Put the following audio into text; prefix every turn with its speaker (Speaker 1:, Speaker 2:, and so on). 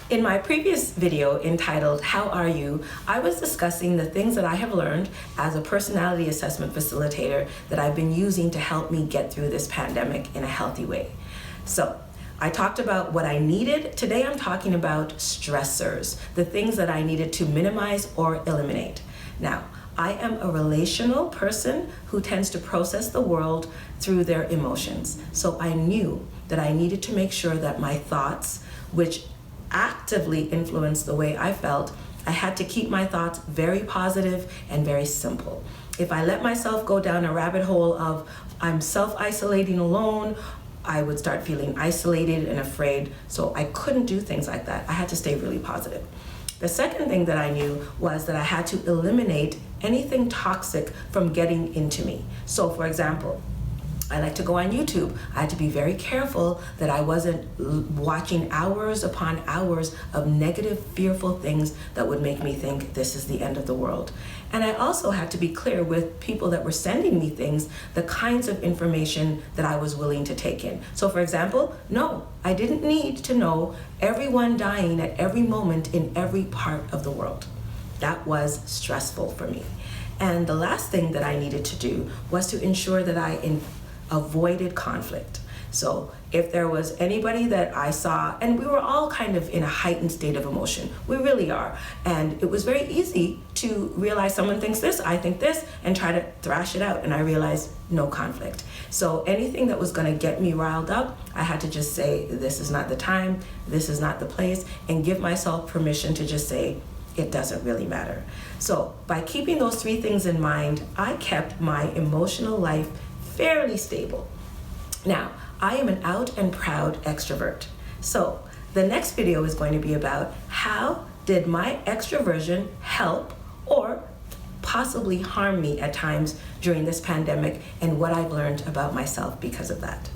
Speaker 1: In my previous video entitled, How Are You?, I was discussing the things that I have learned as a personality assessment facilitator that I've been using to help me get through this pandemic in a healthy way. So, I talked about what I needed. Today I'm talking about stressors, the things that I needed to minimize or eliminate. Now, I am a relational person who tends to process the world through their emotions. So I knew that I needed to make sure that my thoughts, which actively influenced the way I felt, I had to keep my thoughts very positive and very simple. If I let myself go down a rabbit hole of I'm self-isolating alone, I would start feeling isolated and afraid. So I couldn't do things like that. I had to stay really positive. The second thing that I knew was that I had to eliminate anything toxic from getting into me. So for example, I like to go on YouTube. I had to be very careful that I wasn't watching hours upon hours of negative, fearful things that would make me think this is the end of the world. And I also had to be clear with people that were sending me things, the kinds of information that I was willing to take in. So for example, no, I didn't need to know everyone dying at every moment in every part of the world. That was stressful for me. And the last thing that I needed to do was to ensure that I avoided conflict. So if there was anybody that I saw, and we were all kind of in a heightened state of emotion, we really are. And it was very easy to realize someone thinks this, I think this, and try to thrash it out. And I realized no conflict. So anything that was gonna get me riled up, I had to just say, this is not the time, this is not the place, and give myself permission to just say, it doesn't really matter. So by keeping those three things in mind, I kept my emotional life fairly stable. Now, I am an out and proud extrovert. So the next video is going to be about how did my extroversion help or possibly harm me at times during this pandemic and what I've learned about myself because of that.